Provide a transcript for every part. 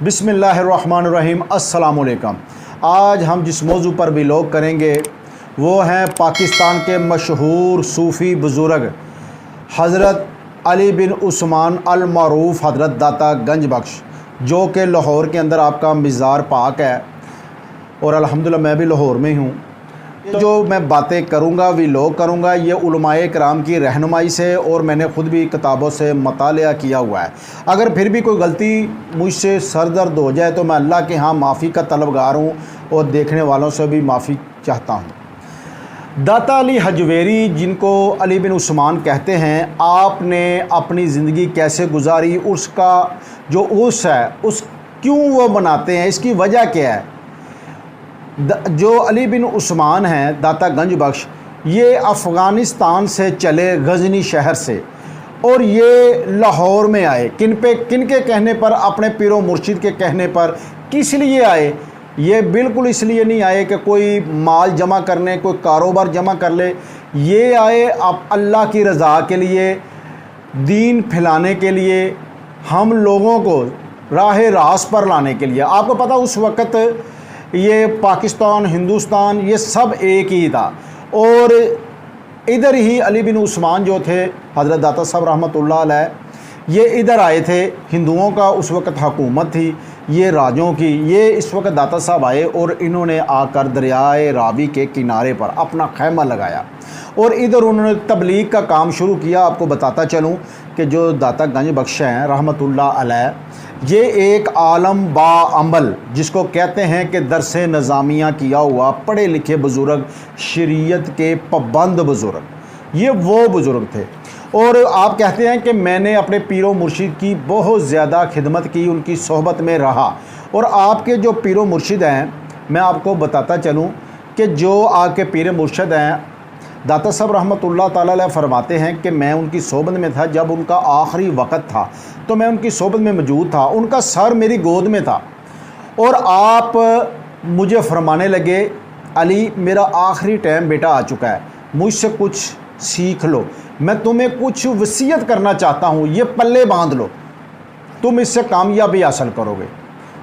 बिस्मिल्लाहिर्रहमानिर्रहीम अस्सलामुअलैकुम। आज हम जिस मौजू पर व्लॉग करेंगे वो हैं पाकिस्तान के मशहूर सूफ़ी बुज़ुर्ग हज़रत अली बिन उस्मान अल मारूफ़ हज़रत दाता गंज बख्श, जो कि लाहौर के अंदर आपका मज़ार पाक है और अल्हम्दुलिल्लाह मैं भी लाहौर में हूँ। तो जो मैं बातें करूँगा व्लॉग करूँगा ये उलमाए कराम की रहनुमाई से और मैंने ख़ुद भी किताबों से मतालिया किया हुआ है। अगर फिर भी कोई गलती मुझसे सरदर्द हो जाए तो मैं अल्लाह के यहाँ माफ़ी का तलबगार हूँ और देखने वालों से भी माफ़ी चाहता हूँ। दाता अली हजवेरी, जिनको अली बिन उस्मान कहते हैं, आपने अपनी ज़िंदगी कैसे गुजारी, उसका जो उर्स है उस क्यों वो मनाते हैं, इसकी वजह क्या है। जो अली बिन उस्मान हैं दाता गंज बख्श, ये अफ़गानिस्तान से चले गज़नी शहर से और ये लाहौर में आए। किन के कहने पर, अपने पीरो मुर्शिद के कहने पर। किस लिए आए? ये बिल्कुल इसलिए नहीं आए कि कोई माल जमा करने, कोई कारोबार जमा कर ले। ये आए आप अल्लाह की रज़ा के लिए, दीन फैलाने के लिए, हम लोगों को राह रास पर लाने के लिए। आपको पता उस वक़्त ये पाकिस्तान, हिंदुस्तान, ये सब एक ही था और इधर ही अली बिन उस्मान जो थे हज़रत दाता साहब रहमतुल्लाह अलैह, ये इधर आए थे। हिंदुओं का उस वक़्त हुकूमत थी, ये राजों की। ये इस वक्त दाता साहब आए और इन्होंने आकर दरियाए रावी के किनारे पर अपना खैमा लगाया और इधर उन्होंने तबलीग का काम शुरू किया। आपको बताता चलूँ कि जो दाता गंज बख्श हैं रहमतुल्लाह अलैह, ये एक आलम बाअमल, जिसको कहते हैं कि दरसे नज़ामिया किया हुआ, पढ़े लिखे बुज़ुर्ग, शरीयत के पाबंद बुज़ुर्ग, ये वो बुज़ुर्ग थे। और आप कहते हैं कि मैंने अपने पीरो मुर्शिद की बहुत ज़्यादा खिदमत की, उनकी सोहबत में रहा। और आपके जो पीरो मुर्शिद हैं, मैं आपको बताता चलूँ कि जो आपके पीर मुर्शिद हैं दाता साहब रहमतुल्लाह ताला अलैह फरमाते हैं कि मैं उनकी सोहबत में था। जब उनका आखिरी वक़्त था तो मैं उनकी सोहबत में मौजूद था, उनका सर मेरी गोद में था और आप मुझे फरमाने लगे, अली मेरा आखिरी टाइम बेटा आ चुका है, मुझसे कुछ सीख लो, मैं तुम्हें कुछ वसीयत करना चाहता हूँ, ये पल्ले बांध लो, तुम इससे कामयाबी हासिल करोगे।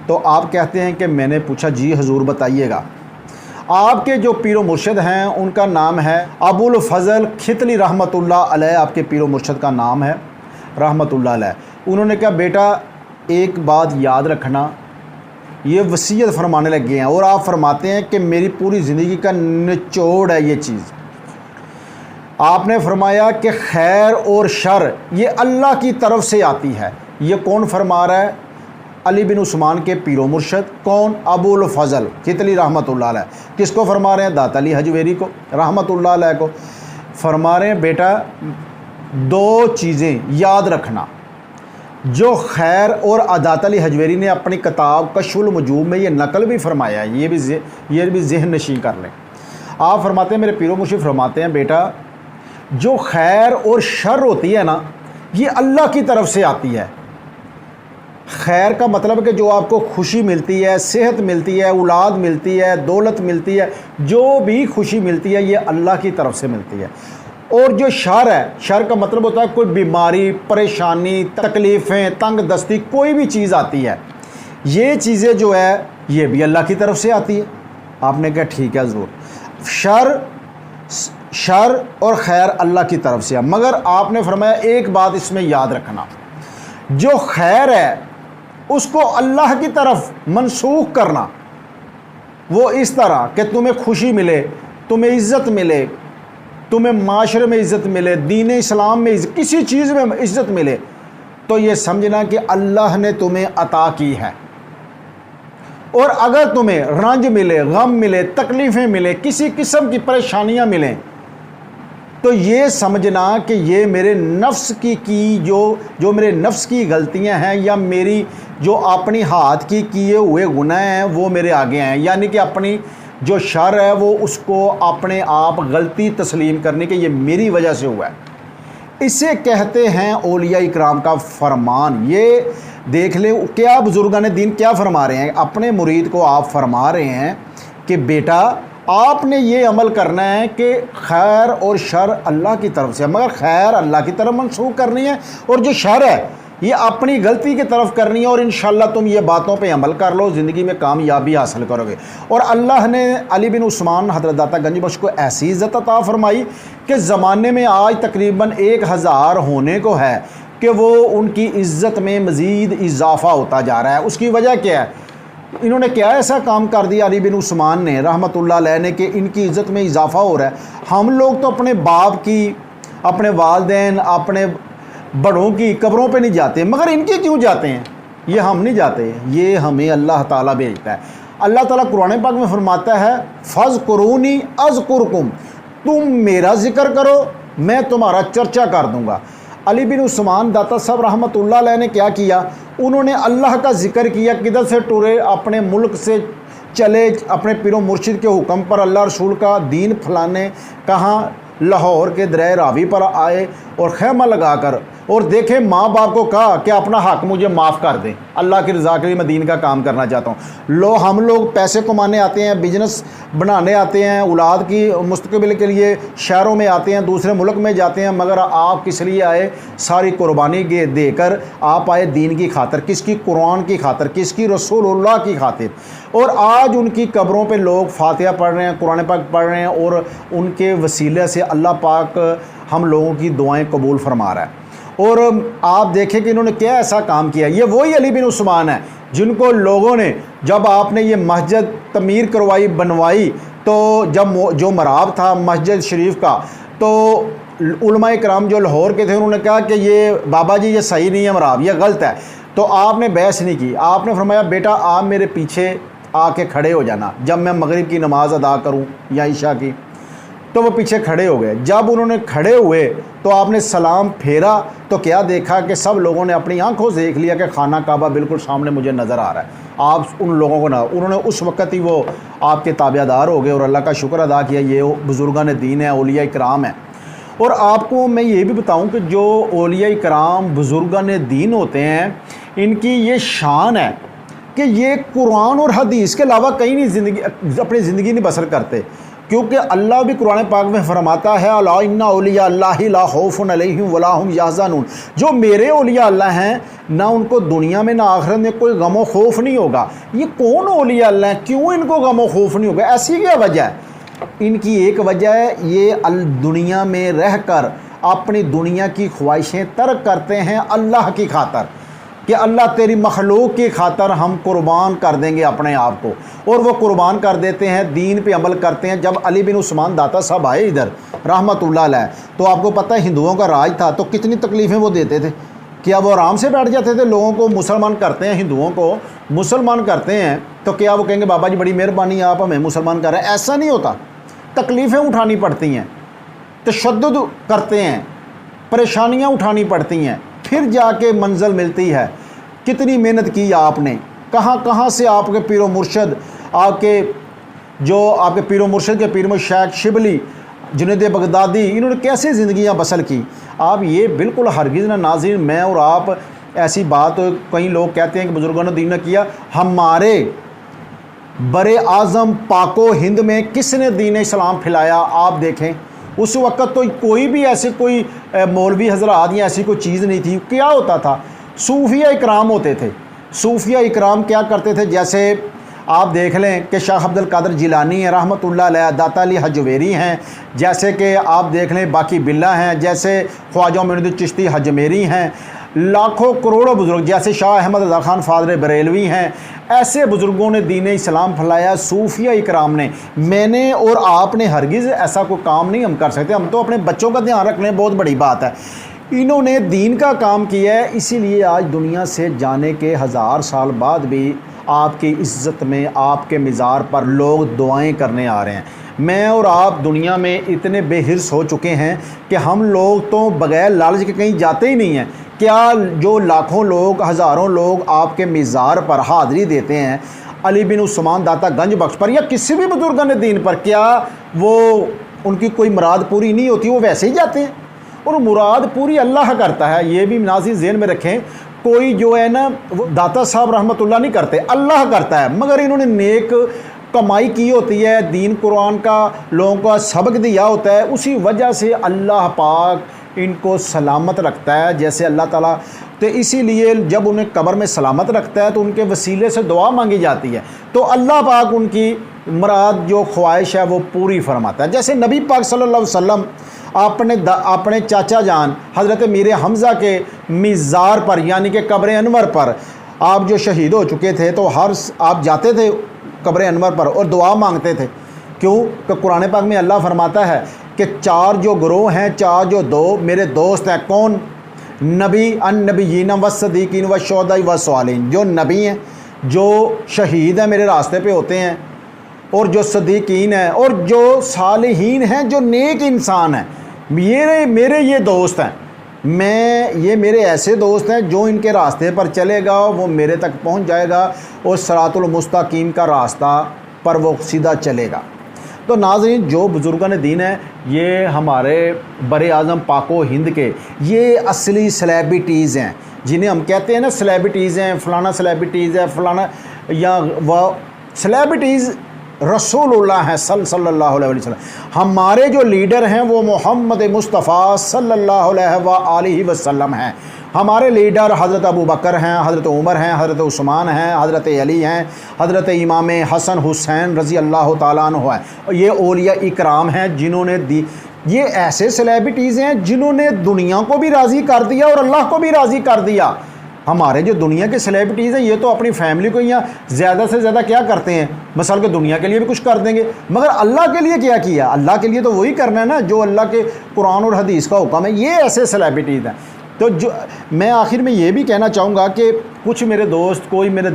तो आप कहते हैं कि मैंने पूछा, जी हजूर बताइएगा। आपके जो पीरो मुर्शिद हैं उनका नाम है अबुल फजल खितली रहमतुल्लाह अलैह, आपके पीरो मुर्शिद का नाम है रहमतुल्लाह अलैह। उन्होंने कहा, बेटा एक बात याद रखना, ये वसीयत फरमाने लगे हैं और आप फरमाते हैं कि मेरी पूरी ज़िंदगी का निचोड़ है ये चीज़। आपने फरमाया कि खैर और शर ये अल्लाह की तरफ से आती है। ये कौन फरमा रहा है? अली बिन उस्मान के पीरो मुर्शिद। कौन? अबुल फजल खितली रहमतुल्लाह अलैह। किसको फरमा रहे हैं? दाता अली हजवेरी को रहमतुल्लाह अलैह को फरमा रहे हैं, बेटा दो चीज़ें याद रखना। जो खैर और दाता अली हजवेरी ने अपनी किताब कश्फुल मुजूब में ये नकल भी फरमाया है, ये भी ज़हन नशीं कर लें। आप फरमाते हैं, मेरे पीरो मुर्शिद फरमाते हैं, बेटा जो खैर और शर होती है ना, ये अल्लाह की तरफ से आती है। खैर का मतलब कि जो आपको खुशी मिलती है, सेहत मिलती है, औलाद मिलती है, दौलत मिलती है, जो भी खुशी मिलती है ये अल्लाह की तरफ से मिलती है। और जो शर है, शर का मतलब होता है कोई बीमारी, परेशानी, तकलीफ़ें, तंग दस्ती, कोई भी चीज़ आती है, ये चीज़ें जो है ये भी अल्लाह की तरफ से आती है। आपने कहा ठीक है ज़रूर, शर और खैर अल्लाह की तरफ से है। मगर आपने फरमाया एक बात इसमें याद रखना, जो खैर है उसको अल्लाह की तरफ मनसूख करना, वो इस तरह कि तुम्हें खुशी मिले, तुम्हें इज़्ज़त मिले, तुम्हें माशरे में इज़्ज़त मिले, दीन इस्लाम में किसी चीज़ में इज़्ज़त मिले, तो ये समझना कि अल्लाह ने तुम्हें अता की है। और अगर तुम्हें रंज मिले, गम मिले, तकलीफ़ें मिले, किसी किस्म की परेशानियां मिलें, तो ये समझना कि ये मेरे नफ्स की जो मेरे नफ्स की गलतियां हैं या मेरी जो अपनी हाथ की किए हुए गुनाह हैं वो मेरे आगे हैं। यानी कि अपनी जो शर है वो उसको अपने आप गलती तस्लीम करने के, ये मेरी वजह से हुआ है। इसे कहते हैं औलिया इकराम का फरमान। ये देख ले क्या बुजुर्गान दीन क्या फरमा रहे हैं, अपने मुरीद को आप फरमा रहे हैं कि बेटा आपने ये अमल करना है कि खैर और शर अल्लाह की तरफ से, मगर खैर अल्लाह की तरफ मनसूख करनी है और जो शर है ये अपनी गलती की तरफ करनी है और इंशाल्लाह तुम ये बातों पे अमल कर लो, ज़िंदगी में कामयाबी हासिल करोगे। और अल्लाह ने अली बिन उस्मान हज़रत दाता गंज बख्श को ऐसी इज़्ज़त अता फरमाई कि ज़माने में आज तकरीबन 1000 होने को है कि वो उनकी इज़्ज़त में मज़ीद इजाफ़ा होता जा रहा है। उसकी वजह क्या है? इन्होंने क्या ऐसा काम कर दिया अली बिन उस्मान ने रहमतुल्लाह अलैह ने कि इनकी इज़्ज़त में इजाफ़ा हो रहा है। हम लोग तो अपने बाप की, अपने वालिदैन, अपने बड़ों की कब्रों पे नहीं जाते, मगर इनके क्यों जाते हैं? ये हम नहीं जाते, ये हमें अल्लाह ताला भेजता है। अल्लाह ताला कुरान पाक में फरमाता है फ़ज़्कुरूनी अज़्कुरकुम, तुम मेरा ज़िक्र करो मैं तुम्हारा चर्चा कर दूँगा। अली बिन उस्मान दाता साहब रहमतुल्लाह अलैह ने क्या किया? उन्होंने अल्लाह का ज़िक्र किया, किधर से टुरे, अपने मुल्क से चले, अपने पीरो मुर्शिद के हुक्म पर अल्लाह रसूल का दीन फैलाने कहाँ लाहौर के दरिया रावी पर आए और खैमा लगाकर और देखे माँ बाप को कहा कि अपना हक मुझे माफ़ कर दें, अल्लाह की रज़ा के लिए मैं दीन का काम करना चाहता हूँ। हम लोग पैसे कमाने आते हैं, बिजनेस बनाने आते हैं, औलाद की मुस्तकबिल के लिए शहरों में आते हैं, दूसरे मुल्क में जाते हैं, मगर आप किस लिए आए? सारी कुर्बानी देकर आप आए दीन की खातिर। किसकी? कुरान की खातिर। किसकी? रसूलुल्लाह की खातिर। और आज उनकी कब्रों पे लोग फातिहा पढ़ रहे हैं, कुरान पाक पढ़ रहे हैं और उनके वसीले से अल्लाह पाक हम लोगों की दुआएं कबूल फरमा रहा है। और आप देखें कि इन्होंने क्या ऐसा काम किया। ये वही अली बिन उस्मान है जिनको लोगों ने, जब आपने ये मस्जिद तमीर करवाई, बनवाई, तो जब जो मराब था मस्जिद शरीफ का, तो उलमा इकराम जो लाहौर के थे उन्होंने कहा कि ये बाबा जी ये सही नहीं है, मराब ये गलत है। तो आपने बहस नहीं की, आपने फरमाया बेटा आप मेरे पीछे आके खड़े हो जाना जब मैं मगरिब की नमाज़ अदा करूं या ईशा की। तो वो पीछे खड़े हो गए। जब उन्होंने खड़े हुए तो आपने सलाम फेरा तो क्या देखा कि सब लोगों ने अपनी आंखों से देख लिया कि खाना काबा बिल्कुल सामने मुझे नज़र आ रहा है। आप उन लोगों को ना, उन्होंने उस वक़्त ही वो आपके ताबेदार हो गए और अल्लाह का शुक्र अदा किया। ये बुज़ुर्गान दीन है, औलिया इकराम है। और आपको मैं ये भी बताऊं कि जो औलिया इकराम बुज़ुर्गान दीन होते हैं, इनकी ये शान है कि ये कुरान और हदीस के अलावा कहीं नहीं अपनी ज़िंदगी नहीं बसर करते, क्योंकि अल्लाह भी कुरान पाक में फरमाता है अला इन्ना औलिया अल्लाहि ला खौफुन अलैहिम वला हुम यहज़नून, जो मेरे औलिया अल्लाह हैं ना उनको दुनिया में ना आखिरत में कोई गमो खौफ नहीं होगा। ये कौन औलिया अल्लाह हैं? क्यों इनको गमो खौफ नहीं होगा? ऐसी क्या वजह है? इनकी एक वजह है ये दुनिया में रहकर अपनी दुनिया की ख्वाहिशें तर्क करते हैं अल्लाह की खातर, कि अल्लाह तेरी मखलूक की खातर हम कुर्बान कर देंगे अपने आप को, और वो कुर्बान कर देते हैं, दीन पे अमल करते हैं। जब अली बिन उस्मान दाता साहब आए इधर रहमतुल्लाह अलैह, तो आपको पता है हिंदुओं का राज था, तो कितनी तकलीफ़ें वो देते थे। क्या वो आराम से बैठ जाते थे? लोगों को मुसलमान करते हैं, हिंदुओं को मुसलमान करते हैं, तो क्या वो कहेंगे बाबा जी बड़ी मेहरबानी आप हमें मुसलमान कर रहे हैं? ऐसा नहीं होता। तकलीफ़ें उठानी पड़ती हैं, तशद्दुद करते हैं, परेशानियाँ उठानी पड़ती हैं, फिर जाके मंजिल मिलती है। कितनी मेहनत की आपने, कहाँ कहाँ से आपके पीरो मुर्शद, आपके जो आपके पीरो मुर्शद के पीर शेख शिबली, जुनैद बगदादी, इन्होंने कैसे ज़िंदगियाँ बसर की। आप ये बिल्कुल हरगिज़ ना नाज़रीन, मैं और आप ऐसी बात, कई लोग कहते हैं कि बुज़ुर्गों ने दीन ने किया। हमारे बरे आज़म पाको हिंद में किसने दीन इस्लाम फैलाया? आप देखें उस वक़्त तो कोई भी ऐसे कोई मौलवी हज़रात या ऐसी कोई चीज़ नहीं थी। क्या होता था? सूफिया इकराम होते थे। सूफिया इकराम क्या करते थे? जैसे आप देख लें कि शाह अब्दुल कादिर जिलानी हैं रहमतुल्लाह अलैह, दाता अली हजवेरी हैं, जैसे कि आप देख लें बाकी बिल्ला हैं, जैसे ख्वाजा मोइनुद्दीन चिश्ती हजमेरी हैं, लाखों करोड़ों बुज़ुर्ग जैसे शाह अहमद रज़ा खान फादर बरेलवी हैं। ऐसे बुज़ुर्गों ने दीन इस्लाम फैलाया, सूफिया इकराम ने। मैंने और आपने हरगिज़ ऐसा कोई काम नहीं हम कर सकते। हम तो अपने बच्चों का ध्यान रख लें, बहुत बड़ी बात है। इन्होंने दीन का काम किया है, इसीलिए आज दुनिया से जाने के 1000 साल बाद भी आपकी इज़्ज़त में, आपके मिज़ार पर लोग दुआएं करने आ रहे हैं। मैं और आप दुनिया में इतने बेहिर्स हो चुके हैं कि हम लोग तो बग़ैर लालच के कहीं जाते ही नहीं हैं। क्या जो लाखों लोग, हज़ारों लोग आपके मिज़ार पर हाज़िरी देते हैं अली बिन उस्मान दाता गंज बख्श पर या किसी भी बुज़ुर्गान दीन पर, क्या वो उनकी कोई मुराद पूरी नहीं होती? वो वैसे ही जाते हैं। और मुराद पूरी अल्लाह करता है, ये भी नाज़रीन ज़हन में रखें। कोई जो है ना वो दाता साहब रहमतुल्लाह नहीं करते, अल्लाह करता है। मगर इन्होंने नेक कमाई की होती है, दीन कुरान का लोगों का सबक दिया होता है, उसी वजह से अल्लाह पाक इनको सलामत रखता है जैसे अल्लाह ताला। तो इसीलिए जब उन्हें कब्र में सलामत रखता है तो उनके वसीले से दुआ मांगी जाती है, तो अल्लाह पाक उनकी मुराद जो ख्वाहिश है वो पूरी फरमाता है। जैसे नबी पाक सल्लल्लाहु अलैहि वसल्लम अपने चाचा जान हज़रत मीर हमज़ा के मिज़ार पर यानी कि कब्र अनवर पर आप जो शहीद हो चुके थे, तो आप जाते थे कब्र अनवर पर और दुआ मांगते थे। क्यों? कि कुरान पाक में अल्लाह फरमाता है कि 4 जो ग्रोह हैं, 4 जो दो मेरे दोस्त हैं। कौन? नबी, अन-नबिय्यीन व सदीकीन व शुहदा व सालिहीन। जो नबी हैं, जो शहीद हैं, मेरे रास्ते पे होते हैं, और जो सदीकीन हैं और जो सालिहीन हैं, जो नेक इंसान हैं, ये मेरे दोस्त हैं। ये मेरे ऐसे दोस्त हैं जो इनके रास्ते पर चलेगा वो मेरे तक पहुंच जाएगा और सिरातुल मुस्तकीम का रास्ता पर वो सीधा चलेगा। तो नाज़रीन, जो बुज़ुर्गान दीन है ये हमारे बर आज़म पाको हिंद के ये असली सेलिब्रिटीज़ हैं, जिन्हें हम कहते हैं ना सेलिब्रिटीज़ हैं, फ़लाना सेलिब्रिटीज़ है, फ़लाना, या वह सेलिब्रिटीज़ रसूलुल्लाह हैं सल्लल्लाहु अलैहि वसल्लम। हमारे जो लीडर हैं वो मोहम्मद मुस्तफ़ा सल्लल्लाहु अलैहि वसल्लम हैं। हमारे लीडर हज़रत अबू बकर हैं, हज़रत उमर हैं, हज़रत उस्मान हैं, हज़रत अली हैं, हज़रत इमाम हसन हुसैन रज़ी अल्लाह ताला अन्हु हैं। ये औलिया इकराम हैं जिन्होंने ये ऐसे सेलिब्रिटीज़ हैं जिन्होंने दुनिया को भी राज़ी कर दिया और अल्लाह को भी राज़ी कर दिया। हमारे जो दुनिया के सेलिब्रिटीज़ हैं ये तो अपनी फैमिली को या ज़्यादा से ज़्यादा क्या करते हैं, मसल के दुनिया के लिए भी कुछ कर देंगे, मगर अल्लाह के लिए क्या किया? अल्लाह के लिए तो वही करना है ना जो अल्लाह के कुरान और हदीस का हुक्म है। ये ऐसे सेलिब्रिटीज़ हैं। तो जो मैं आखिर में ये भी कहना चाहूँगा कि कुछ मेरे दोस्त, कोई मेरे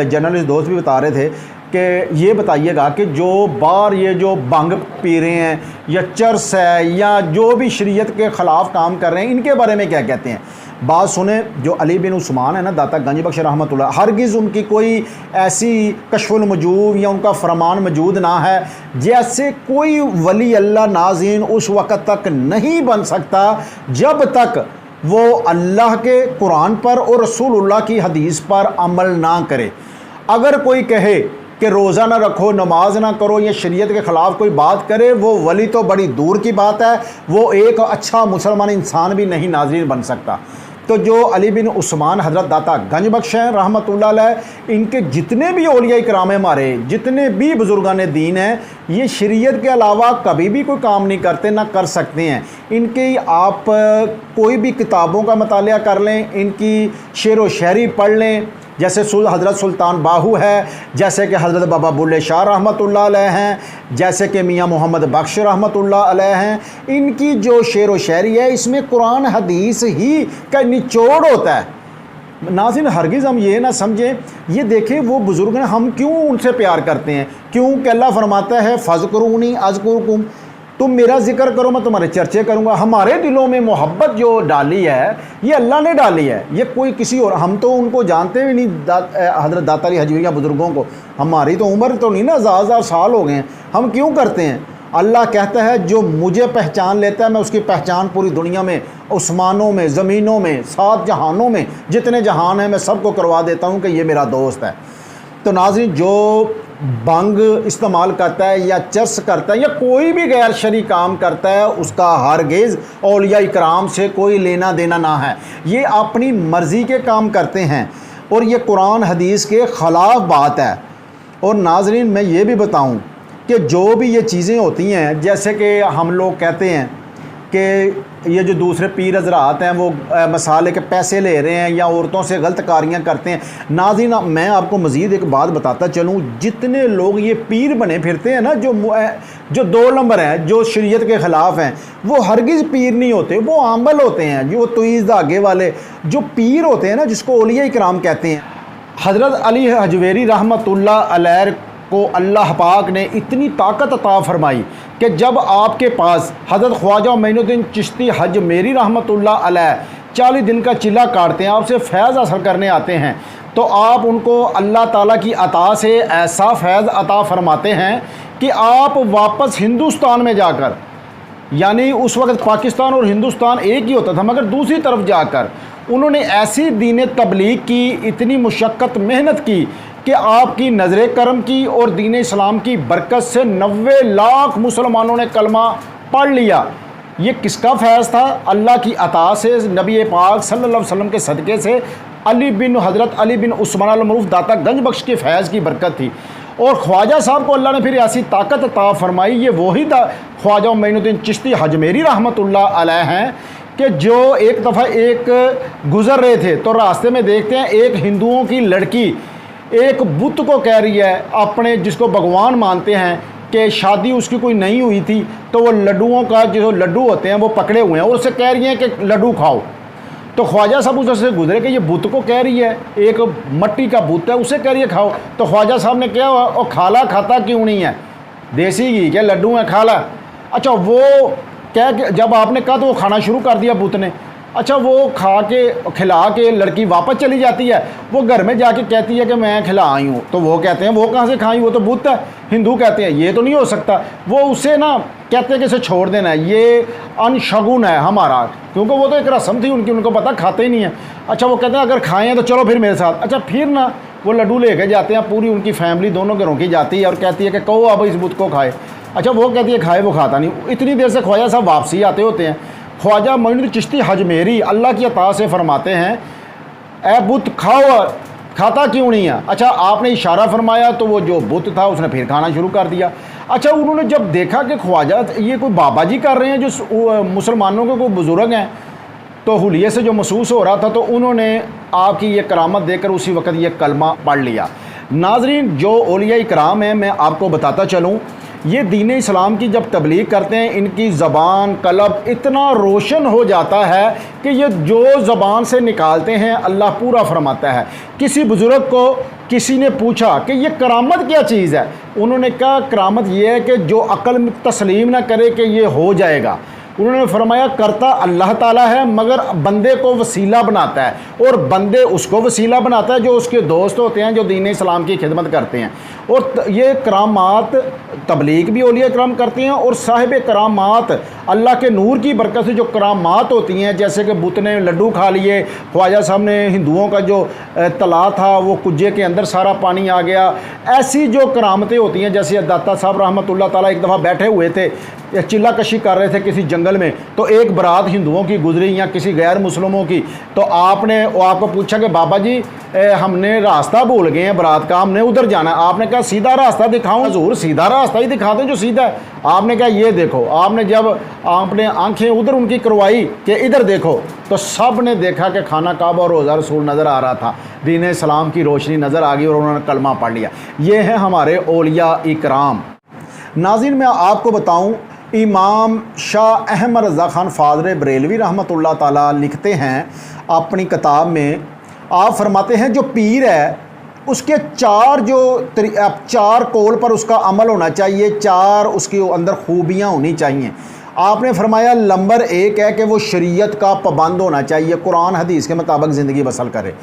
जर्नलिस्ट दोस्त भी बता रहे थे कि ये बताइएगा कि जो बाहर ये जो भंग पी रहे हैं या चर्स है या जो भी शरीयत के ख़िलाफ़ काम कर रहे हैं, इनके बारे में क्या कहते हैं। बात सुने, जो अली बिन उस्मान है ना दाता गंज बख्श रहमतुल्लाह, हरगिज़ उनकी कोई ऐसी कश्फुल मजूब या उनका फरमान मौजूद ना है जैसे कोई वली अल्लाह नाज़रीन उस वक़्त तक नहीं बन सकता जब तक वो अल्लाह के कुरान पर और रसूलुल्लाह की हदीस पर अमल ना करे। अगर कोई कहे कि रोज़ा ना रखो, नमाज ना करो या शरीयत के ख़िलाफ़ कोई बात करे, वो वली तो बड़ी दूर की बात है, वो एक अच्छा मुसलमान इंसान भी नहीं नाज़रीन बन सकता। तो जो अली बिन उस्मान हज़रत दाता गंज बख्श हैं रहमतुल्लाह अलैह, इनके जितने भी औलिया इकराम हमारे, जितने भी बुज़ुर्गान दीन हैं, ये शरीयत के अलावा कभी भी कोई काम नहीं करते, ना कर सकते हैं। इनकी आप कोई भी किताबों का मतालिया कर लें, इनकी शेर व शायरी पढ़ लें, जैसे हज़रत सुल्तान बाहू है, जैसे कि हज़रत बाबा बुल्ले शाह रहमतुल्लाह अलैह हैं, जैसे कि मियाँ मोहम्मद बख्श रहमतुल्लाह अलैह हैं। इनकी जो शेर व शायरी है इसमें कुरान हदीस ही का निचोड़ होता है। नाज़रीन, हरगिज़ हम ये ना समझें, ये देखें वो बुज़ुर्ग हैं, हम क्यों उनसे प्यार करते हैं, क्यों कि अल्लाह फरमाता है फ़ज़कुरूनी अज़कुरुकुम, तुम मेरा जिक्र करो मैं तुम्हारे चर्चे करूँगा। हमारे दिलों में मोहब्बत जो डाली है ये अल्लाह ने डाली है, ये कोई किसी और, हम तो उनको जानते भी नहीं, हज़रत दाता अली हजवी या बुज़ुर्गों को। हमारी तो उम्र तो नहीं ना, हज़ार साल हो गए हैं, हम क्यों करते हैं। अल्लाह कहता है जो मुझे पहचान लेता है मैं उसकी पहचान पूरी दुनिया में, आसमानों में, ज़मीनों में, 7 जहानों में जितने जहान हैं मैं सबको करवा देता हूँ कि ये मेरा दोस्त है। तो नाज़रीन, जो भंग इस्तेमाल करता है या चर्स करता है या कोई भी गैर शरई काम करता है उसका हरगिज़ औलिया इकराम से कोई लेना देना ना है। ये अपनी मर्ज़ी के काम करते हैं और ये कुरान हदीस के ख़िलाफ़ बात है। और नाज़रीन, मैं ये भी बताऊं कि जो भी ये चीज़ें होती हैं, जैसे कि हम लोग कहते हैं कि ये जो दूसरे पीर हज़रात हैं वो मसाले के पैसे ले रहे हैं या औरतों से गलत कारियाँ करते हैं। नाज़रीन, मैं आपको मज़ीद एक बात बताता चलूँ, जितने लोग ये पीर बने फिरते हैं ना, जो 2 नंबर हैं, जो शरीयत के ख़िलाफ़ हैं, वो हरगिज़ पीर नहीं होते, वो आंबल होते हैं, जो तुईज़ धागे वाले जो पीर होते हैं ना, जिसको औलिया इकराम कहते हैं। हज़रत अली हजवेरी रहमतुल्लाह अलैह को अल्लाह पाक ने इतनी ताकत अता फरमाई कि जब आपके पास हज़रत ख्वाजा मोइनुद्दीन चिश्ती हजवेरी रहमतुल्लाह अलैह 40 दिन का चिल्ला काटते हैं, आपसे फैज़ हासिल करने आते हैं, तो आप उनको अल्लाह ताला की अता से ऐसा फैज़ अता फरमाते हैं कि आप वापस हिंदुस्तान में जाकर, यानी उस वक़्त पाकिस्तान और हिंदुस्तान एक ही होता था, मगर दूसरी तरफ जाकर उन्होंने ऐसी दीन तबलीग की, इतनी मुशक्क़त मेहनत की कि आपकी नज़र करम की और दीन इस्लाम की बरकत से 90 लाख मुसलमानों ने कलमा पढ़ लिया। ये किसका फैज़ था? अल्लाह की अता से, नबी पाक सल्लल्लाहु अलैहि वसल्लम के सदक़े से हज़रत अली बिन उस्मान अल-मरूफ दाता गंज बख्श के फैज़ की बरकत थी। और ख्वाजा साहब को अल्लाह ने फिर ऐसी ताकत अता फरमाई, ये वही ख्वाजा मोइनुद्दीन चिश्ती हजमेरी रहमतुल्लाह अलैह हैं कि जो एक दफ़ा एक गुज़र रहे थे तो रास्ते में देखते हैं एक हिंदुओं की लड़की एक बुत को कह रही है, अपने जिसको भगवान मानते हैं, कि शादी उसकी कोई नहीं हुई थी तो वो लड्डुओं का जो लड्डू होते हैं वो पकड़े हुए हैं और उससे कह रही हैं कि लड्डू खाओ। तो ख्वाजा साहब उससे गुजरे कि ये बुत को कह रही है, एक मट्टी का बुत है, उसे कह रही है खाओ। तो ख्वाजा साहब ने क्या और खाला खाता क्यों नहीं है, देसी घी के लड्डू हैं खाला। अच्छा वो कह के जब आपने कहा तो वो खाना शुरू कर दिया बुत ने। अच्छा वो खा के खिला के लड़की वापस चली जाती है, वो घर में जाके कहती है कि मैं खिला आई हूँ। तो वो कहते हैं वो कहाँ से खाई, वो तो बुत है। हिंदू कहते हैं ये तो नहीं हो सकता, वो उसे ना कहते हैं कि इसे छोड़ देना है, ये अनशगुन है हमारा, क्योंकि वो तो एक रस्म थी उनकी, उनको पता खाते ही नहीं है। अच्छा वो कहते हैं अगर खाएँ तो चलो फिर मेरे साथ। अच्छा फिर ना वो लड्डू लेके जाते हैं, पूरी उनकी फैमिली दोनों घरों की जाती है और कहती है कि कहो अब इस बुत को खाए। अच्छा वो कहती है खाए, वो खाता नहीं। इतनी देर से ख्वाजा साहब वापसी आते होते हैं। ख्वाजा मोइनुद्दीन चिश्ती हजमेरी अल्लाह की अता से फरमाते हैं, ए बुत खाओ, खाता क्यों नहीं है? अच्छा आपने इशारा फरमाया तो वो जो बुत था उसने फिर खाना शुरू कर दिया। अच्छा उन्होंने जब देखा कि ख्वाजा ये कोई बाबा जी कर रहे हैं जो मुसलमानों के कोई बुज़ुर्ग हैं, तो हुलिये से जो महसूस हो रहा था, तो उन्होंने आपकी ये करामत देखकर उसी वक्त ये कलमा पढ़ लिया। नाज़रीन जो औलिया इकराम हैं, मैं आपको बताता चलूँ, ये दीन इस्लाम की जब तबलीग करते हैं इनकी ज़बान कलब इतना रोशन हो जाता है कि ये जो ज़बान से निकालते हैं अल्लाह पूरा फरमाता है। किसी बुज़ुर्ग को किसी ने पूछा कि ये करामत क्या चीज़ है, उन्होंने कहा करामत ये है कि जो अक्ल में तस्लीम ना करे कि ये हो जाएगा। उन्होंने फरमाया करता अल्लाह ताला है मगर बंदे को वसीला बनाता है, और बंदे उसको वसीला बनाता है जो उसके दोस्त होते हैं जो दीन इस्लाम की खिदमत करते हैं। और ये करामात तबलीग भी औलिया कराम करते हैं, और साहिब करामात अल्लाह के नूर की बरकत से जो करामात होती हैं, जैसे कि बुत ने लड्डू खा लिए, ख्वाजा साहब ने हिंदुओं का जो तला था वो कुज्जे के अंदर सारा पानी आ गया, ऐसी जो करामतें होती हैं। जैसे दाता साहब रहमतुल्लाह ताला एक दफ़ा बैठे हुए थे, चिल्ला कशी कर रहे थे किसी जंगल में, तो एक बारात हिंदुओं की गुजरी या किसी गैर मुस्लिमों की, तो आपने वो आपको पूछा कि बाबा जी हमने रास्ता भूल गए हैं बारात का, हमने उधर जाना है। आपने कहा सीधा रास्ता दिखाऊं? हजूर सीधा रास्ता ही दिखाते जो सीधा है। आपने कहा ये देखो। आपने जब आपने आंखें उधर उनकी करवाई कि इधर देखो, तो सब ने देखा कि खाना काबा और रोज़ा रसूल नज़र आ रहा था, दीन इस्लाम की रोशनी नज़र आ गई और उन्होंने कलमा पढ़ लिया। ये है हमारे औलिया इकराम। नाज़रीन मैं आपको बताऊँ, इमाम शाह अहमद रज़ा ख़ान फ़ाज़ल बरेलवी रहमतुल्लाह ताला लिखते हैं अपनी किताब में, आप फरमाते हैं जो पीर है उसके चार कौल पर उसका अमल होना चाहिए, चार उसके अंदर खूबियाँ होनी चाहिए। आपने फरमाया नंबर 1 है कि वो शरीयत का पाबंद होना चाहिए, कुरान हदीस के मुताबिक ज़िंदगी बसर करे।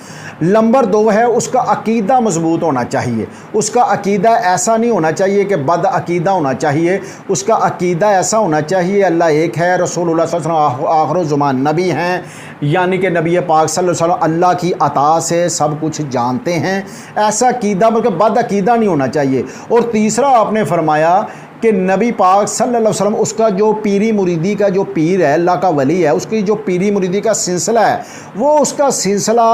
नंबर 2 है उसका अकीदा मजबूत होना चाहिए, उसका अकीदा ऐसा नहीं होना चाहिए कि बद अकीदा होना चाहिए, उसका अकीदा ऐसा होना चाहिए अल्लाह एक है, रसूलुल्लाह सल्लल्लाहु अलैहि वसल्लम आखिरुज़्ज़मान नबी हैं, यानी कि नबी पाक सल्लल्लाहु अलैहि वसल्लम अल्लाह की अता से सब कुछ जानते हैं, ऐसा अकीदा बल्कि बद अकीदा नहीं होना चाहिए। और तीसरा आपने फरमाया कि नबी पाक सल्लल्लाहु अलैहि वसल्लम उसका जो पीरी मुरीदी का जो पीर है, अल्लाह का वली है, उसकी जो पीरी मुरीदी का सिलसिला है, वो उसका सिलसिला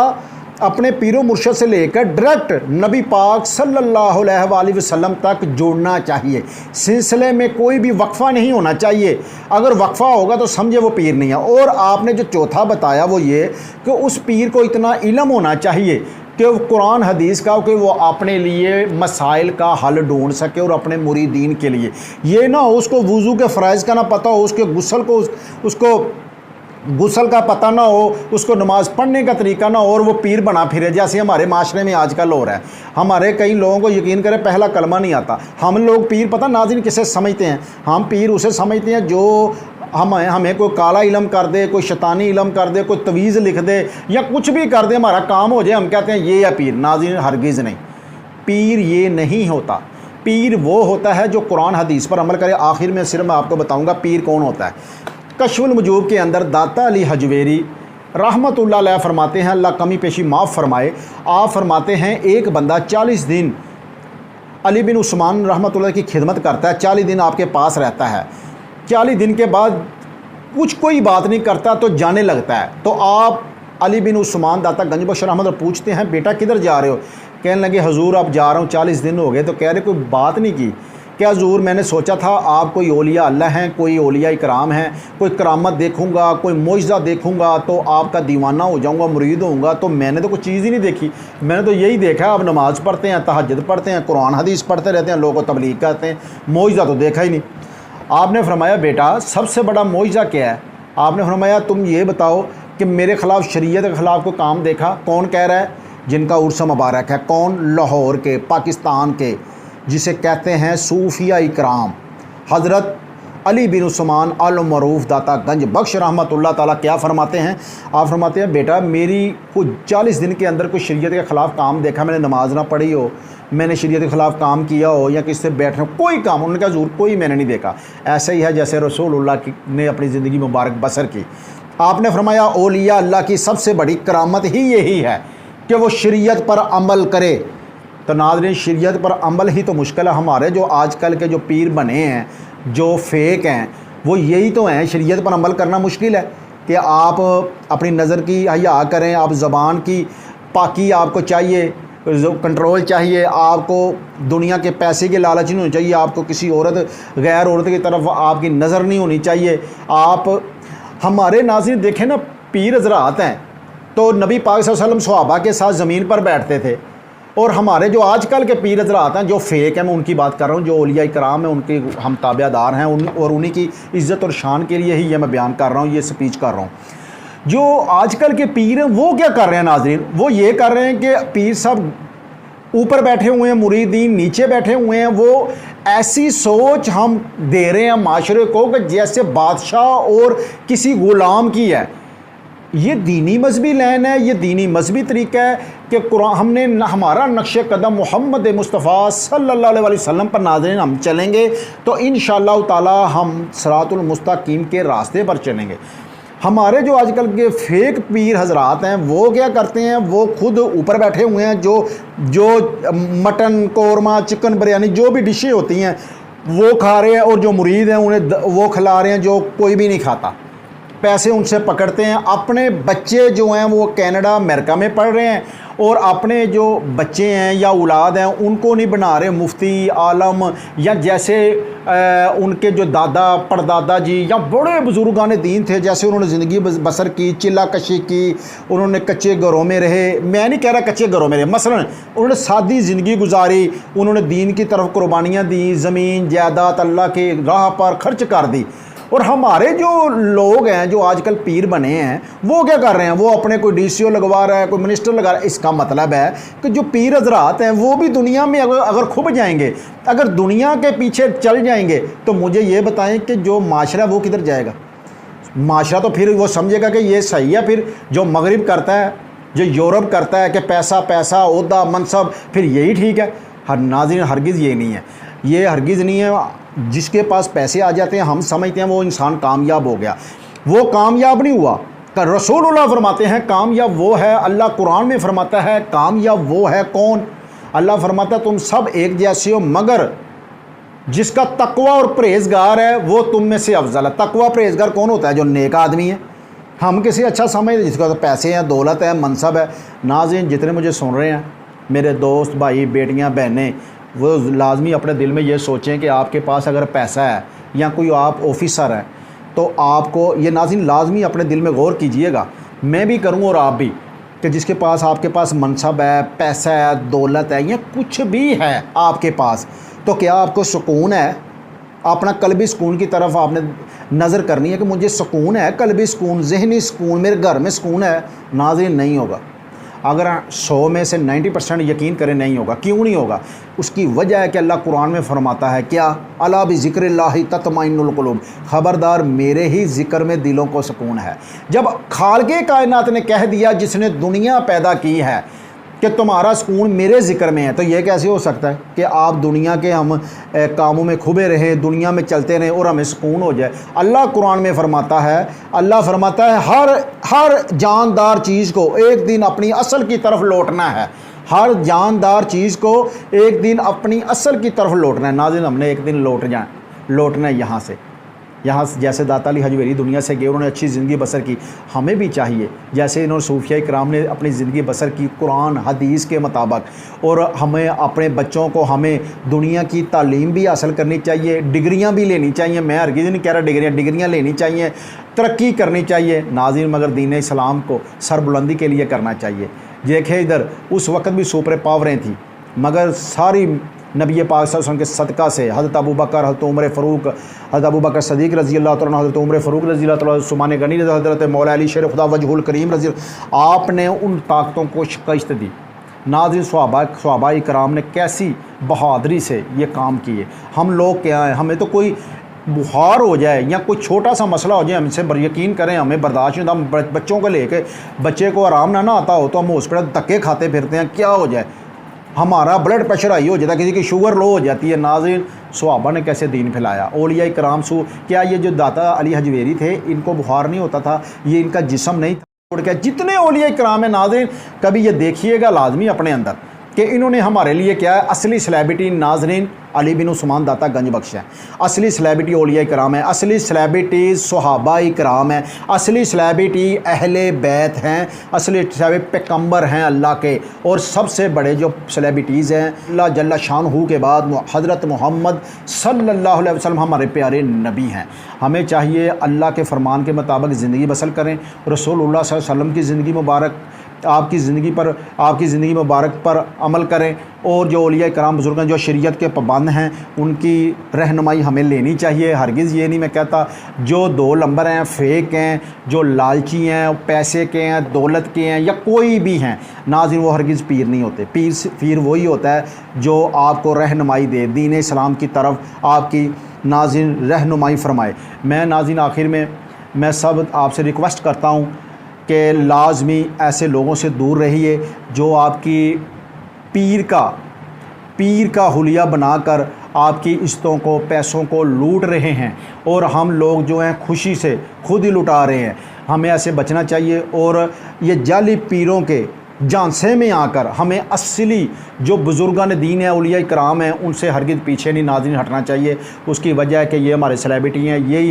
अपने पीरो मुर्शद से लेकर डायरेक्ट नबी पाक सल्लल्लाहु अलैहि वसल्लम तक जोड़ना चाहिए। सिलसिले में कोई भी वक्फ़ा नहीं होना चाहिए, अगर वक्फ़ा होगा तो समझे वो पीर नहीं है। और आपने जो चौथा बताया वो ये कि उस पीर को इतना इल्म होना चाहिए कि वो कुरान हदीस का, कि वो अपने लिए मसाइल का हल ढूंढ सके और अपने मुरीदीन के लिए। ये ना हो उसको वज़ू के फ़राइज़ का ना पता हो, उसके गुस्ल को उसको गुस्ल का पता ना हो, उसको नमाज़ पढ़ने का तरीका ना हो, और वो पीर बना फिरे, जैसे हमारे माशरे में आजकल हो रहा है। हमारे कई लोगों को यकीन करें पहला कलमा नहीं आता। हम लोग पीर पता नाज़रीन किसे समझते हैं? हम पीर उसे समझते हैं जो हमें कोई काला इलम कर दे, कोई शैतानी इलम कर दे, कोई तवीज़ लिख दे या कुछ भी कर दे, हमारा काम हो जाए, हम कहते हैं ये है पीर। नाज़रीन हरगिज़ नहीं, पीर ये नहीं होता। पीर वो होता है जो कुरान हदीस पर अमल करे। आखिर में सिर्फ मैं आपको बताऊंगा पीर कौन होता है। कश्फुल मजूब के अंदर दाता अली हजवेरी रहमतुल्लाह अलैह फरमाते हैं, अल्लाह कमी पेशी माफ़ फरमाए, आप फरमाते हैं एक बंदा 40 दिन अली बिन उस्मान रहमतुल्लाह की खिदमत करता है, 40 दिन आपके पास रहता है। 40 दिन के बाद कुछ कोई बात नहीं करता तो जाने लगता है। तो आप अली बिन उस्मान दाता गंज बख्श रहमत पूछते हैं बेटा किधर जा रहे हो? कहने लगे हजूर अब जा रहा हूँ 40 दिन हो गए। तो कह रहे कोई बात नहीं की? क्या हजूर मैंने सोचा था आप कोई औलिया अल्लाह हैं, कोई औलिया इकराम हैं, कोई करामत देखूंगा, कोई मोइज़ा देखूंगा तो आपका दीवाना हो जाऊंगा, मुरीद होऊंगा। तो मैंने तो कुछ चीज़ ही नहीं देखी, मैंने तो यही देखा आप नमाज़ पढ़ते हैं, तहज्जुद पढ़ते हैं, कुरान हदीस पढ़ते रहते हैं, लोगों को तबलीग करते हैं, मोइज़ा तो देखा ही नहीं। आपने फरमाया बेटा सबसे बड़ा मोइज़ा क्या है? आपने फरमाया तुम ये बताओ कि मेरे ख़िलाफ़ शरीयत के ख़िलाफ़ कोई काम देखा? कौन कह रहा है? जिनका उर्स मुबारक है। कौन? लाहौर के, पाकिस्तान के, जिसे कहते हैं सूफिया इकराम हज़रत अली बिन उस्मान अल मरूफ दाता गंज बख्श रहमतुल्लाह ताला क्या फरमाते हैं? आप फरमाते हैं बेटा मेरी कुछ 40 दिन के अंदर कोई शरीयत के ख़िलाफ़ काम देखा, मैंने नमाज ना पढ़ी हो, मैंने शरीयत के ख़िलाफ़ काम किया हो या किससे बैठे हो, कोई काम, उन्होंने कहा ज़रूर कोई मैंने नहीं देखा। ऐसा ही है जैसे रसूलुल्लाह ने अपनी ज़िंदगी मुबारक बसर की। आपने फरमाया औलिया अल्लाह की सबसे बड़ी करामत ही यही है कि वो शरीयत पर अमल करे। तो नाज़रीन शरीयत पर अमल ही तो मुश्किल है। हमारे जो आजकल के जो पीर बने हैं, जो फेक हैं, वो यही तो हैं। शरीयत पर अमल करना मुश्किल है कि आप अपनी नज़र की हया करें, आप ज़बान की पाकी आपको चाहिए, कंट्रोल चाहिए, आपको दुनिया के पैसे के लालच नहीं होनी चाहिए, आपको किसी औरत गैर औरत की तरफ आपकी नज़र नहीं होनी चाहिए। आप हमारे नाज़रीन देखें ना, पीर हज़रात हैं तो नबी पाक सल्लल्लाहु अलैहि वसल्लम सहाबा के साथ ज़मीन पर बैठते थे। और हमारे जो आजकल के पीर हज़रात हैं जो फेक हैं, मैं उनकी बात कर रहा हूँ, जो औलिया इकराम हैं उनके हम ताबेदार हैं और उन्हीं की इज़्ज़त और शान के लिए ही ये मैं बयान कर रहा हूँ, ये स्पीच कर रहा हूँ। जो आजकल के पीर हैं वो क्या कर रहे हैं नाज़रीन? वो ये कर रहे हैं कि पीर साहब ऊपर बैठे हुए हैं, मुरीदीन नीचे बैठे हुए हैं। वो ऐसी सोच हम दे रहे हैं माशरे को कि जैसे बादशाह और किसी ग़ुलाम की है। ये दीनी मजहबी लाइन है, ये दीनी मजहबी तरीका है कि कुरान हमने हमारा नक्शे कदम मोहम्मद मुस्तफ़ा सल्लल्लाहु अलैहि वसल्लम पर नाज़रीन हम चलेंगे तो इंशाअल्लाह ताला हम सिरातुल मुस्तकीम के रास्ते पर चलेंगे। हमारे जो आजकल के फेक पीर हज़रात हैं वो क्या करते हैं? वो खुद ऊपर बैठे हुए हैं, जो मटन कौरमा चिकन बिरयानी जो भी डिशें होती हैं वो खा रहे हैं, और जो मुरीद हैं उन्हें वो खिला रहे हैं जो कोई भी नहीं खाता। पैसे उनसे पकड़ते हैं। अपने बच्चे जो हैं वो कनाडा अमेरिका में पढ़ रहे हैं, और अपने जो बच्चे हैं या औलाद हैं उनको नहीं बना रहे मुफ्ती आलम, या जैसे उनके जो दादा परदादा जी या बड़े बुजुर्गान दीन थे, जैसे उन्होंने ज़िंदगी बसर की, चिल्ला कशी की, उन्होंने कच्चे घरों में रहे। मैं नहीं कह रहा कच्चे घरों में रहे, मसलन उन्होंने सादी ज़िंदगी गुजारी, उन्होंने दीन की तरफ कुर्बानियाँ दी, ज़मीन जायदाद अल्लाह के राह पर खर्च कर दी। और हमारे जो लोग हैं जो आजकल पीर बने हैं वो क्या कर रहे हैं? वो अपने कोई डीसीओ लगवा रहा है, कोई मिनिस्टर लगा रहा है। इसका मतलब है कि जो पीर हज़रात हैं वो भी दुनिया में अगर खुब जाएंगे, अगर दुनिया के पीछे चल जाएंगे, तो मुझे ये बताएं कि जो माशरा वो किधर जाएगा? माशरा तो फिर वो समझेगा कि ये सही है। फिर जो मगरिब करता है, जो यूरोप करता है कि पैसा पैसा ओहदा मनसब, फिर यही ठीक है। हर नाज़रीन हरगिज़ ये नहीं है, ये हरगिज़ नहीं है। जिसके पास पैसे आ जाते हैं हम समझते हैं वो इंसान कामयाब हो गया, वो कामयाब नहीं हुआ। रसूलुल्लाह फरमाते हैं कामयाब वो है, अल्लाह कुरान में फरमाता है कामयाब वो है कौन? अल्लाह फरमाता है तुम सब एक जैसे हो मगर जिसका तकवा और परहेज़गार है वो तुम में से अफजल है। तकवा परहेज़गार कौन होता है? जो नेक आदमी है। हम किसी अच्छा समझते जिसका तो पैसे हैं, दौलत है, मनसब है। नाज़रीन जितने मुझे सुन रहे हैं, मेरे दोस्त भाई बेटियाँ बहनें, वो लाजमी अपने दिल में ये सोचें कि आपके पास अगर पैसा है या कोई आप ऑफिसर है तो आपको ये नाज़रीन लाजमी अपने दिल में गौर कीजिएगा, मैं भी करूँ और आप भी, कि जिसके पास आपके पास मनसब है, पैसा है, दौलत है या कुछ भी है आपके पास, तो क्या आपको सुकून है? अपना कल्बी सुकून की तरफ आपने नज़र करनी है कि मुझे सुकून है, कल्बी सुकून, जहनी सुकून, मेरे घर में सुकून है। नाज़रीन नहीं होगा। अगर 100 में से 90% यकीन करें नहीं होगा। क्यों नहीं होगा? उसकी वजह है कि अल्लाह कुरान में फरमाता है क्या? अला बि ज़िक्रिल्लाहि तत्मइन्नुल क़ुलूब, ख़बरदार मेरे ही ज़िक्र में दिलों को सुकून है। जब खालिक़े कायनात ने कह दिया, जिसने दुनिया पैदा की है, कि तुम्हारा सुकून मेरे ज़िक्र में है, तो ये कैसे हो सकता है कि आप दुनिया के हम कामों में खुबे रहें, दुनिया में चलते रहें और हमें सुकून हो जाए? अल्लाह कुरान में फरमाता है, अल्लाह फरमाता है हर जानदार चीज़ को एक दिन अपनी असल की तरफ लौटना है। हर जानदार चीज़ को एक दिन अपनी असल की तरफ लौटना है। नाज़रीन हमने एक दिन लौटना है यहाँ से। यहाँ जैसे दाता अली हजवेरी दुनिया से गए, उन्होंने अच्छी ज़िंदगी बसर की, हमें भी चाहिए जैसे इन्होंने सूफिया इकराम ने अपनी ज़िंदगी बसर की कुरान हदीस के मुताबिक। और हमें अपने बच्चों को हमें दुनिया की तालीम भी हासिल करनी चाहिए, डिग्रियाँ भी लेनी चाहिए। मैं हरगिज़ नहीं कह रहा डिग्रियाँ लेनी चाहिए, तरक्की करनी चाहिए नाज़रीन, मगर दीन इस्लाम को सरबुलंदी के लिए करना चाहिए। देखें इधर उस वक्त भी सुपर पावरें थी, मगर सारी नबी पाक सल्लल्लाहु अलैहि वसल्लम के सदका से हज़रत अबू बकर, हज़रत उमर फ़ारूक, हज़रत अबू बकर सदीक़ रज़ी अल्लाह तआला, हज़रत उमर फ़ारूक रज़ी अल्लाह तआला, उस्मान गनी, हज़रत मौला अली शेर खुदा वजहुल करीम रज़ी, आपने उन ताकतों को शिकस्त दी। नाज़रीन सहाबा इकराम ने कैसी बहादुरी से ये काम किए। हम लोग क्या हैं, हमें तो कोई बुखार हो जाए या कोई छोटा सा मसला हो जाए, हमसे यकीन करें हमें बर्दाश्त नहीं होता। हम बच्चों को लेके, बच्चे को आराम ना आता हो तो हम हॉस्पिटल धक्के खाते फिरते हैं, क्या हो जाए, हमारा ब्लड प्रेशर हाई हो जाता है, किसी की शुगर लो हो जाती है। नाज़रीन सहाबा ने कैसे दीन फैलाया, औलिया इकराम क्या ये जो दाता अली हजवेरी थे इनको बुखार नहीं होता था, ये इनका जिस्म नहीं था क्या? जितने औलिया इकराम है नाज़रीन, कभी ये देखिएगा लाजमी अपने अंदर कि इन्होंने हमारे लिए क्या है। असली सेलिब्रिटी नाज़रीन अली बिन उस्मान दाता गंज बख्श है, असली सेलिब्रिटी औलिया इकराम है, असली सेलिब्रिटी सहाबा इकराम है, असली सेलिब्रिटी अहले बैत हैं, असली पैगंबर हैं अल्लाह के। और सबसे बड़े जो सेलिब्रिटीज़ हैं अल्लाह जल्ला शानहू के बाद हज़रत मोहम्मद सल्लल्लाहु अलैहि वसल्लम हमारे प्यारे नबी हैं। हमें चाहिए अल्लाह के फ़रमान के मुताबिक ज़िंदगी बसर करें, रसूलुल्लाह सल्लल्लाहु अलैहि वसल्लम की ज़िंदगी मुबारक आपकी ज़िंदगी मुबारक पर अमल करें। और जो औलिया कराम बुज़ुर्ग हैं, जो शरीयत के पाबंद हैं, उनकी रहनुमाई हमें लेनी चाहिए। हरगिज़ ये नहीं मैं कहता जो दो नंबर हैं, फेक हैं, जो लालची हैं, पैसे के हैं, दौलत के हैं या कोई भी हैं नाज़रीन, वो हरगिज़ पीर नहीं होते। पीर वही होता है जो आपको रहनुमाई दे, दीन इस्लाम की तरफ आपकी नाज़रीन रहनुमाई फरमाए। मैं नाज़रीन आखिर में मैं सब आपसे रिक्वेस्ट करता हूँ कि लाजमी ऐसे लोगों से दूर रहिए जो आपकी पीर का हुलिया बनाकर आपकी इज्जतों को, पैसों को लूट रहे हैं। और हम लोग जो हैं खुशी से खुद ही लुटा रहे हैं। हमें ऐसे बचना चाहिए और ये जाली पीरों के झांसे में आकर हमें असली जो बुज़ुर्गान दीन है, औलिया इकराम हैं, उनसे हरगिज़ पीछे नहीं नाज़रीन हटना चाहिए। उसकी वजह है कि ये हमारे सेलिब्रिटी हैं, यही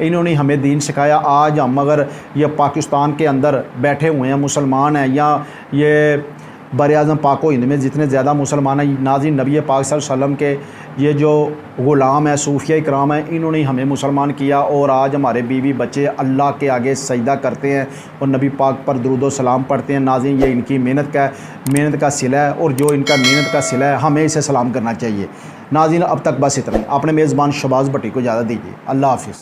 इन्होंने हमें दीन सिखाया। आज हम अगर ये पाकिस्तान के अंदर बैठे हुए हैं, मुसलमान हैं, या ये बर-ए-आज़म पाक हिंद में जितने ज़्यादा मुसलमान हैं नाज़रीन, नबी पाक सल्लल्लाहु अलैहि वसल्लम के ये जो ग़ुलाम है, सूफिया इकराम है, इन्होंने हमें मुसलमान किया। और आज हमारे बीवी बच्चे अल्लाह के आगे सजदा करते हैं और नबी पाक पर दुरूद व सलाम पढ़ते हैं। नाज़रीन ये इनकी मेहनत का सिला है, और जो इनका मेहनत का सिला है हमें इसे सलाम करना चाहिए। नाज़रीन अब तक बस इतना ही। अपने मेज़बान शहबाज भट्टी को इजाज़त दीजिए। अल्लाह हाफ़िज़।